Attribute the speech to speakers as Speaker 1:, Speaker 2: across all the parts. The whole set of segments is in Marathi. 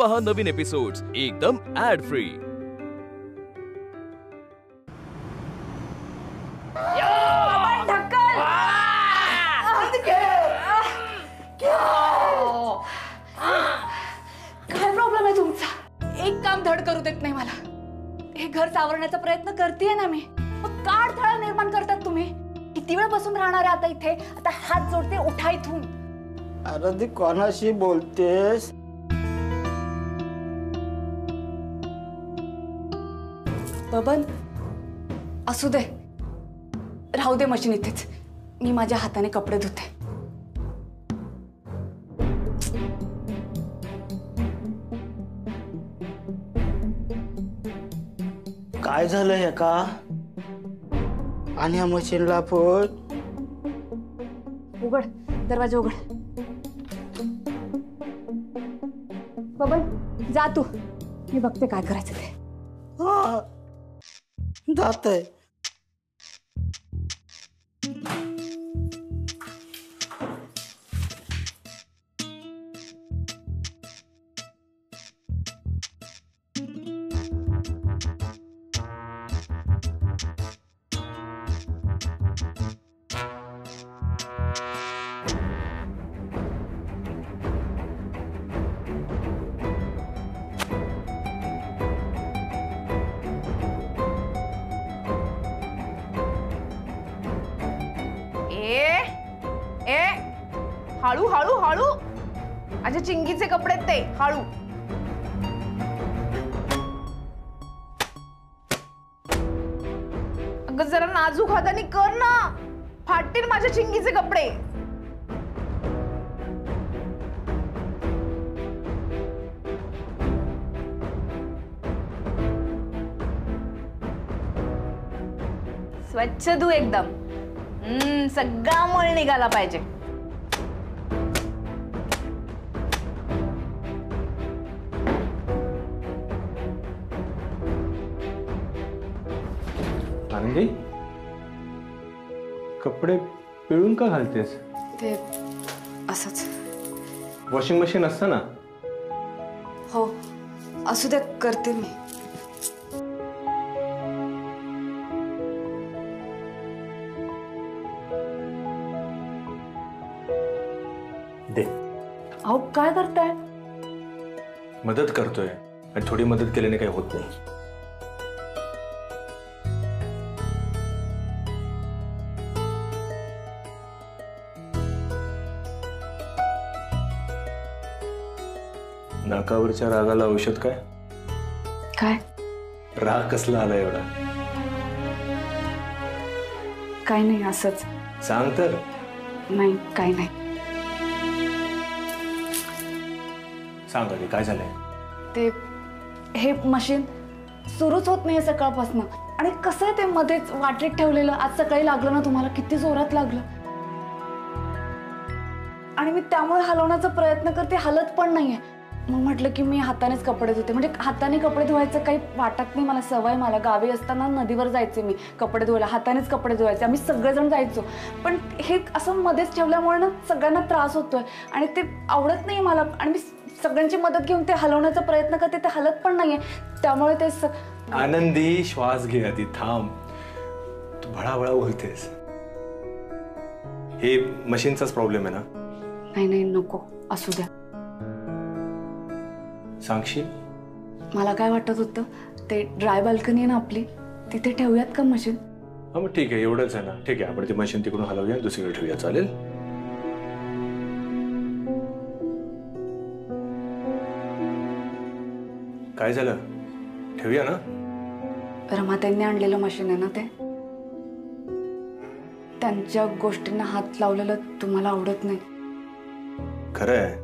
Speaker 1: पहा नवीन एपिसोड्स एकदम ऍड फ्री।
Speaker 2: काय प्रॉब्लेम आहे तुमचा? एक काम धड करू देत नाही मला। हे घर सावरण्याचा प्रयत्न करतेय ना मी, मग का अडथळा निर्माण करतात तुम्ही? किती वेळ बसून राहणार आहे आता इथे? आता हात जोडते, उठा इथून।
Speaker 3: अरे ती कोणाशी बोलतेस?
Speaker 2: बबन, असू दे, राहू दे मशीन इथेच। मी माझ्या हाताने कपडे धुते।
Speaker 3: काय झालं हे का? आणि या मशीनला फोड।
Speaker 2: उघड दरवाजा, उघड। बबन जा तू, मी बघते काय करायचं ते।
Speaker 3: हा जातंय।
Speaker 4: हळू हळू हळू, माझ्या चिंगीचे कपडे ते हळू। अगं जरा नाजूक हाताने कर ना, फाटतील माझ्या चिंगीचे कपडे। स्वच्छ धू एकदम, सगळा मळ निघाला पाहिजे।
Speaker 5: आनंदी, कपडे पिळून का घालतेस?
Speaker 2: ते असंच।
Speaker 5: वॉशिंग मशीन असतं ना?
Speaker 2: हो असू दे, करते मी।
Speaker 5: दे।
Speaker 2: अहो काय करताय?
Speaker 5: मदत करतोय, आणि थोडी मदत केल्याने काही होत नाही। नाकावरच्या रागाला औषध काय?
Speaker 2: काय?
Speaker 5: राग कसला आला एवढा?
Speaker 2: काय नाही, असंच।
Speaker 5: सांग तर।
Speaker 2: नाही काय नाही।
Speaker 5: सांग आधी, काय झालंय?
Speaker 2: ते हे मशीन सुरूच होत नाही सकाळपासून, आणि कसं आहे ते मध्येच वाटेत ठेवलेलं, आज सकाळी लागलं ना तुम्हाला, किती जोरात लागलं। आणि मी त्यामुळे हलवण्याचा प्रयत्न करते, हलत पण नाहीये। मग म्हटलं की मी हातानेच कपडे धुते, म्हणजे हाताने कपडे धुवायचं काही वाटत नाही मला, सवय। मला गावी असताना नदीवर जायचे मी कपडे धुवायला, हातानेच कपडे धुवायचे, आम्ही सगळेजण जायचो। पण हे असं मध्येच ठेवल्यामुळे ना सगळ्यांना त्रास होतोय, आणि ते आवडत नाही मला। आणि मी सगळ्यांची मदत घेऊन ते हलवण्याचा प्रयत्न करते, ते हलत पण नाहीये, त्यामुळे ते
Speaker 5: आनंदी, श्वास घे आधी, थांब। तू भळाभळा बोलतेस। हे मशीनचाच प्रॉब्लेम आहे ना?
Speaker 2: नाही नाही नको, असू द्या।
Speaker 5: सांगशील?
Speaker 2: मला काय वाटत होतं, ते ड्राय बाल्कनी आहे ना आपली, तिथे ठेवूयात का मशीन?
Speaker 5: हा मग ठीक आहे, एवढंच आहे ना। ठीक आहे, आपण ती मशीन तिकडून हलवूया, दुसरीकडे ठेवूया, चालेल? काय झालं? ठेवूया ना?
Speaker 2: रमाताईंनी आणलेलं मशीन आहे ना ते, त्यांच्या गोष्टींना हात लावलेलं तुम्हाला आवडत नाही।
Speaker 5: खरं आहे,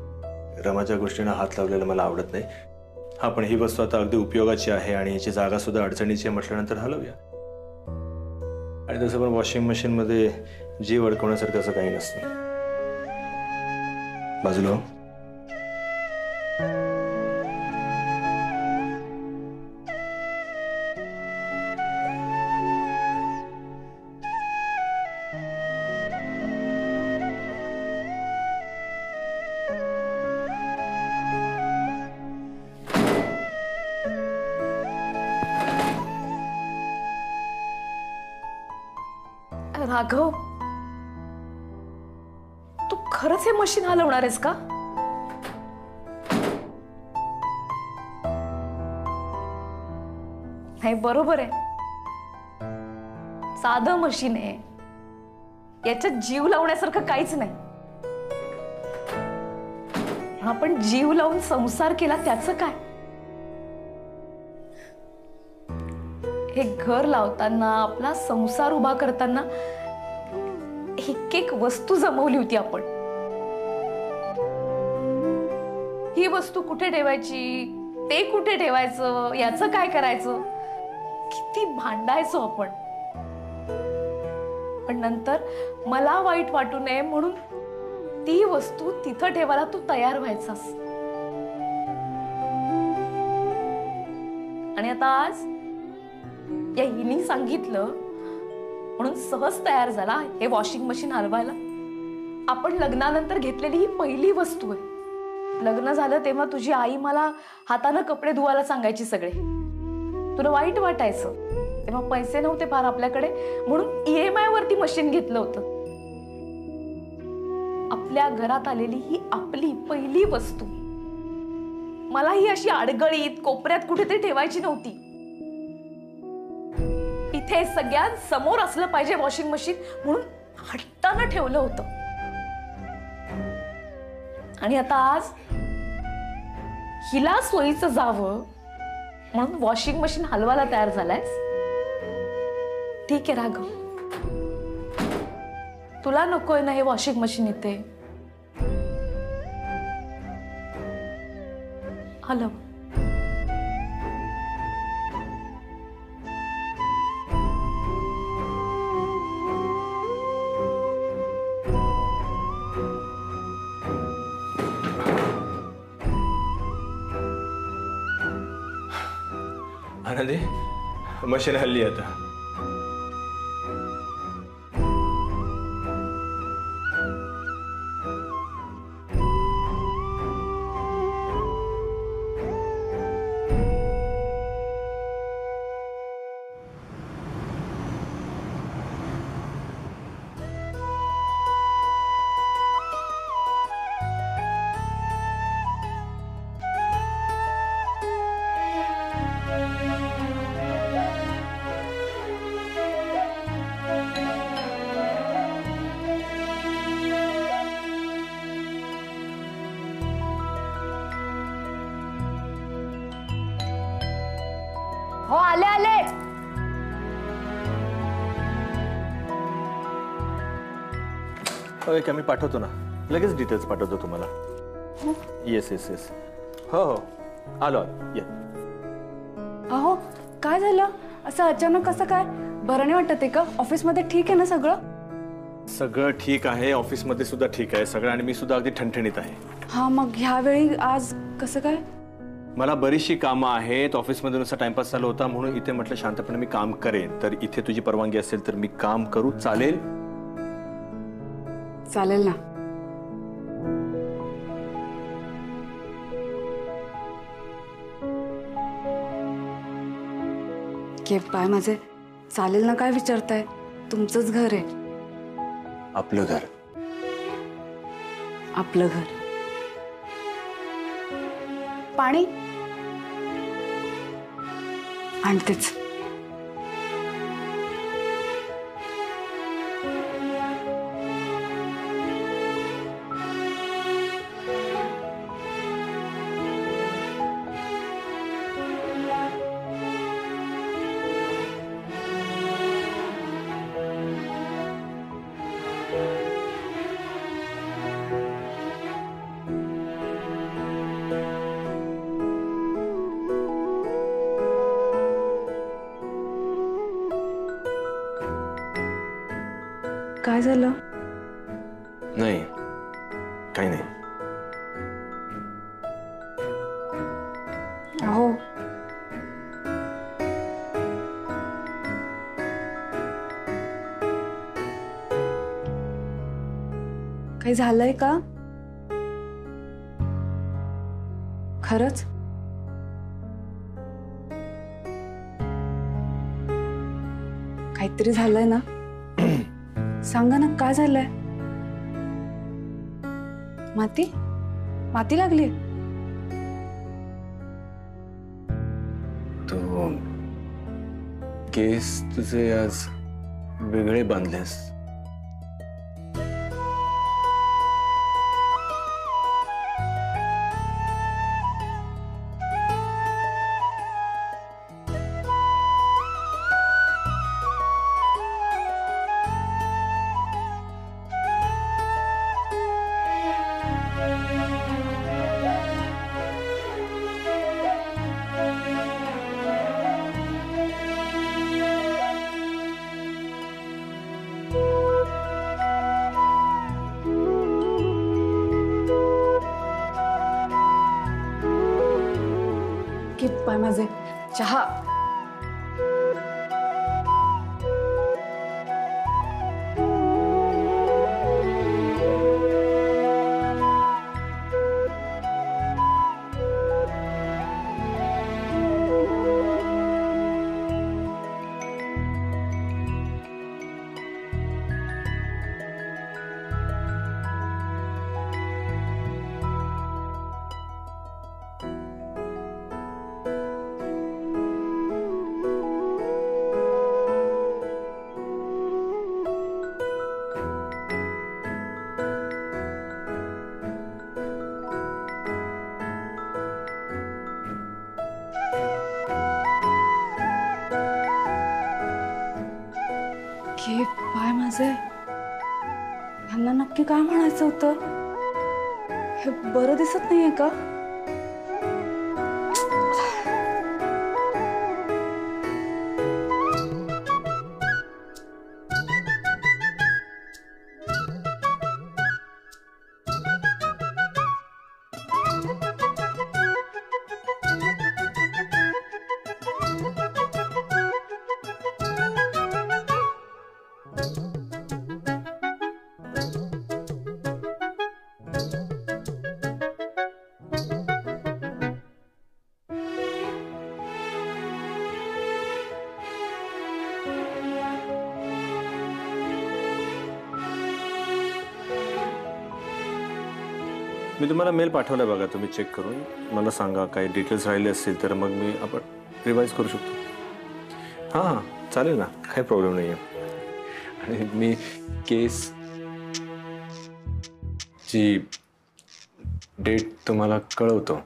Speaker 5: रमाच्या गोष्टींना हात लावलेला मला आवडत नाही। हा पण ही वस्तू आता अगदी उपयोगाची आहे, आणि याची जागा सुद्धा अडचणीची आहे म्हटल्यानंतर हलवूया। आणि तसं पण वॉशिंग मशीन मध्ये जीव अडकवण्यासारखं असं काही नसतं। बाजूला हो।
Speaker 6: राघव, तू खरंच हे मशीन हलवणार आहेस का? नाही, बरोबर आहे, साधं मशीन आहे, याच्यात जीव लावण्यासारखं काहीच नाही. आपण जीव लावून संसार केला त्याचं काय? हे घर लावताना, आपला संसार उभा करताना एक एक वस्तू जमवली होती आपण. ही वस्तू कुठे ठेवायची, ते कुठे ठेवायचं, याचं काय करायचं, किती भांडायचो आपण. पण नंतर मला वाईट वाटू नये म्हणून ती वस्तू तिथं ठेवायला तू तयार व्हायचास. आणि आता आज या हिनी सांगितलं म्हणून सहज तयार झाला हे वॉशिंग मशीन हलवायला. आपण लग्नानंतर घेतलेली ही पहिली वस्तू आहे. लग्न झालं तेव्हा तुझी आई मला हाताने कपडे धुवायला सांगायची सगळे. तुला वाईट वाटायचं, तेव्हा पैसे नव्हते फार आपल्याकडे, म्हणून EMI वरती मशीन घेतलं होतं. आपल्या घरात आलेली ही आपली पहिली वस्तू मला ही अशी अडगळीत कोपऱ्यात कुठेतरी ठेवायची नव्हती. इथे सगळ्यात समोर असलं पाहिजे वॉशिंग मशीन म्हणून हट्टानं ठेवलं होतं. आणि आता आज हिला सोयीचं जावं म्हणून वॉशिंग मशीन हलवायला तयार झालायस. ठीक आहे राघव, तुला नकोय ना हे वॉशिंग मशीन इथे, हलव.
Speaker 5: आनंदी, मशीन हल्ली आता.
Speaker 4: हो, आले आले.
Speaker 5: एक मी पाठवतो ना, लगेच डिटेल्स पाठवतो तुम्हाला. येस येस येस, हो हो, आलो आलो, ये.
Speaker 2: अहो, काय झालं असं अचानक? कसं काय? बरं नाही वाटत आहे का? ऑफिसमध्ये ठीक आहे ना सगळं?
Speaker 5: सगळं ठीक आहे, ऑफिसमध्ये सुद्धा ठीक आहे सगळं, आणि मी सुद्धा अगदी ठणठणीत आहे.
Speaker 2: हा, मग ह्यावेळी आज कसं काय?
Speaker 5: मला बरीचशी कामं आहेत, ऑफिसमध्ये नुसता टाइमपास चालू होता म्हणून इथे म्हटलं शांतपणे मी काम करेन. तर इथे तुझी परवानगी असेल तर मी काम करू, चालेल?
Speaker 2: चालेल ना. के पाय माझे, चालेल ना काय विचारताय? तुमचंच घर आहे.
Speaker 5: आपलं घर.
Speaker 2: आपलं घर. पाणी आणतेच. काय झालं?
Speaker 5: नाही, काही नाही.
Speaker 2: अहो, काही झालंय का खरंच? काहीतरी झालंय ना? सांगा ना काय झालंय? माती माती लागली?
Speaker 5: तो केस तुझे आज वेगळे बांधलेस.
Speaker 2: की पाय माझे चहा. की पाय माझे ह्यांना नक्की काय म्हणायचं होतं? हे बरं दिसत नाहीये का?
Speaker 5: मी तुम्हाला मेल पाठवलाय बघा, तुम्ही चेक करून मला सांगा. काही डिटेल्स राहिले असतील तर मग मी आपण रिवाइज करू शकतो. हां हां चालेल ना, काही प्रॉब्लेम नाही आहे. आणि मी केस ची डेट तुम्हाला कळवतो.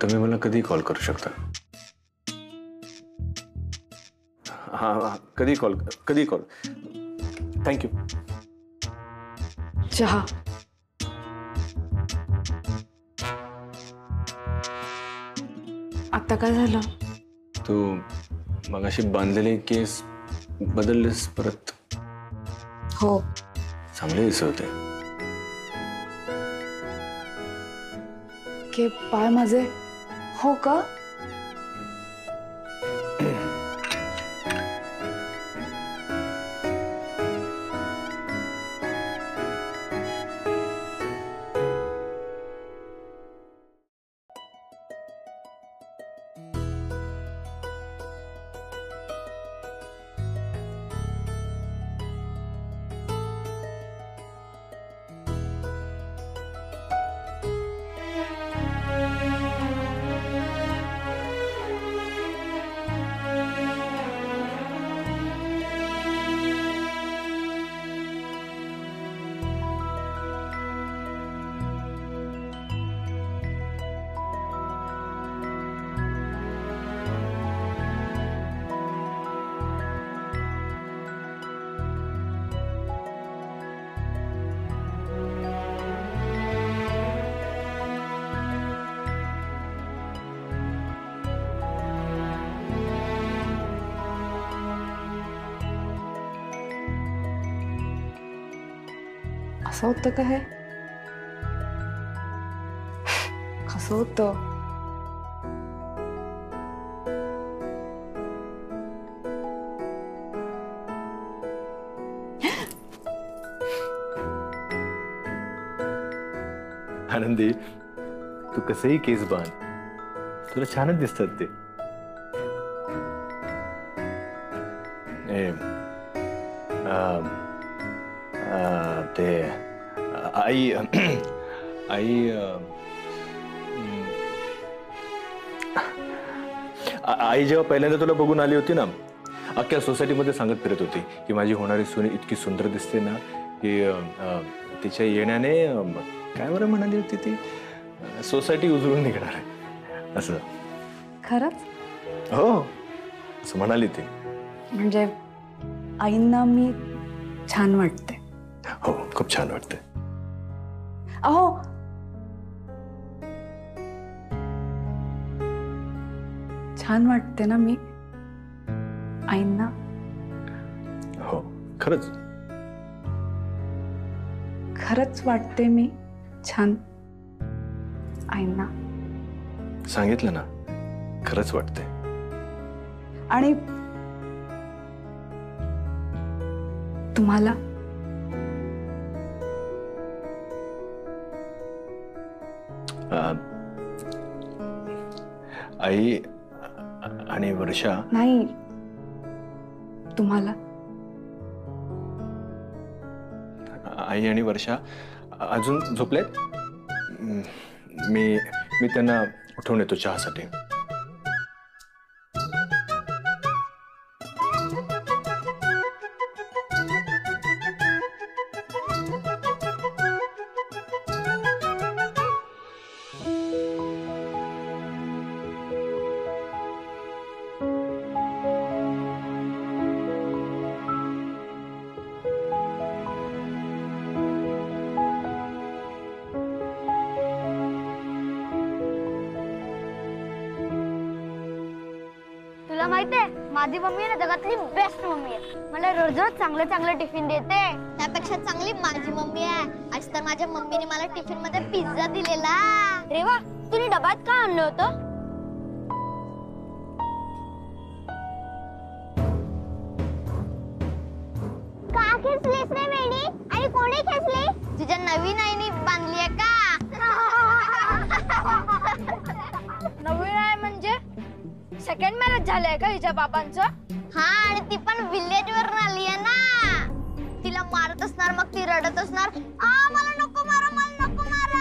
Speaker 5: तुम्ही मला कधी कॉल करू शकता. हां हां कधी कॉल. थँक्यू.
Speaker 2: चहा. आता काय झालं?
Speaker 5: तू मगाशी बांधलेले केस बदललेस परत.
Speaker 2: हो.
Speaker 5: चांगले दिसत होते.
Speaker 2: की पाय माझे. हो का? असं होतं का? हे कसं होतं?
Speaker 5: आनंदी, तू कसंही केस बांध, तुला छानच दिसतात ते. ते आई आई आई जेव्हा पहिल्यांदा तुला बघून आली होती ना, अख्ख्या सोसायटीमध्ये सांगत फिरत होती की माझी होणारी सून इतकी सुंदर दिसते ना की तिच्या येण्याने काय बरं म्हणाली होती ती, सोसायटी उजळून निघणार आहे असं.
Speaker 2: खरंच?
Speaker 5: हो, असं म्हणाली ती.
Speaker 2: म्हणजे आईंना मी छान वाटते?
Speaker 5: हो, खूप छान वाटते.
Speaker 2: अहो, छान वाटते ना मी आईंना?
Speaker 5: हो, खरंच
Speaker 2: खरंच वाटते मी छान आईंना.
Speaker 5: सांगितलं ना, खरंच वाटते.
Speaker 2: आणि तुम्हाला?
Speaker 5: आई आणि वर्षा.
Speaker 2: नाही, तुम्हाला.
Speaker 5: आई आणि वर्षा अजून झोपलेत? मी त्यांना उठवून येतो चहासाठी.
Speaker 7: तुला माहितीये, माझी मम्मी ना जगातली बेस्ट मम्मी आहे. मला रोज रोज चांगलं चांगलं टिफिन देते. त्यापेक्षा चांगली माझी मम्मी आहे. आज तर माझ्या मम्मीने मला टिफिन मध्ये पिझ्झा दिलेला. रेवा, तुम्ही डब्यात काय आणलं होतं? का खेचलीस रे वेणी? आणि कोणी खेचली? तुझ्या नवीन आईने बांधली आहे का?
Speaker 4: नवीन आहे म्हणजे सेकंड मॅरेज झालंय का हिच्या बाबांचं?
Speaker 7: हा, आणि ती पण विलेज वरून आली आहे ना. तिला मारत असणार, मग ती रडत असणार, आ मला नको मारा, मला नको मारा.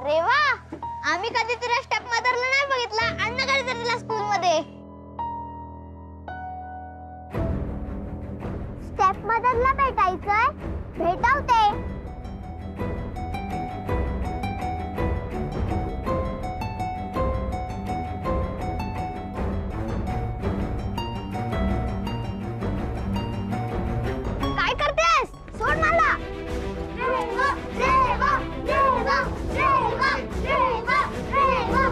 Speaker 7: रेवा, आम्ही कधी तुला स्टेप मदरला नाही बघितला. अण्णा कधी तुला स्कूल मध्ये स्टेप मदरला भेटायचंय? भेटावते. काय करतेस? सोड मला. रेवा, रेवा, रेवा, रेवा, रेवा, रेवा.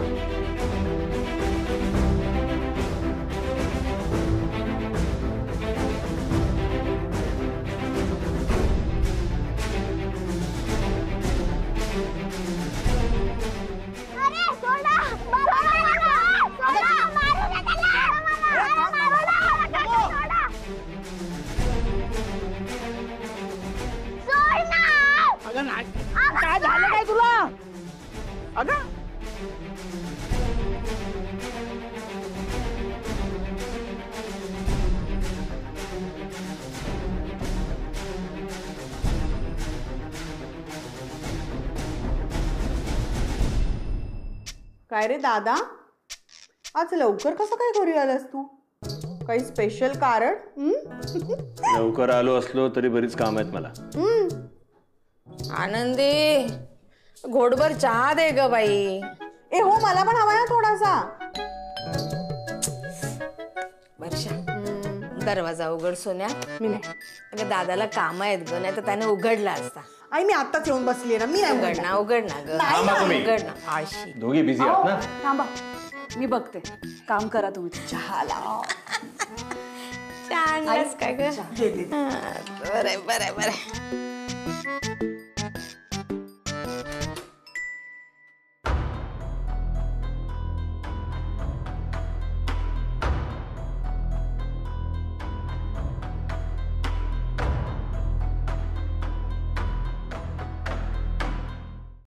Speaker 7: अरे सोडा, सोडा, सोडा, मारू नका त्याला. मारू नका, सोडा. सोड ना.
Speaker 3: अगं नाही, काय झालं काय तुला? अगं
Speaker 8: काय रे दादा, आज लवकर कसं काय घरी आलास तू? काही स्पेशल कारण?
Speaker 5: लवकर आलो असलो तरी बरीच काम आहेत मला.
Speaker 6: आनंदी, घोटभर चहा दे ग बाई.
Speaker 8: ए हो, मला पण हवा ना थोडासा.
Speaker 6: वर्षा, दरवाजा उघड सोन्या.
Speaker 8: मी नाही.
Speaker 6: अगं दादाला काम आहेत ग, नाही तर त्याने उघडला असता.
Speaker 8: आई मी आत्ताच येऊन बसली ना. मी नाही
Speaker 6: उघड ना, उघड ना ग.
Speaker 5: थांबा तुम्ही.
Speaker 6: उघड ना. आळशी.
Speaker 5: दोघी बिझी आहात ना?
Speaker 2: थांबा, मी बघते. काम करा तुम्ही.
Speaker 8: चहाला.
Speaker 6: छान काय ग? बरं बरं बरं.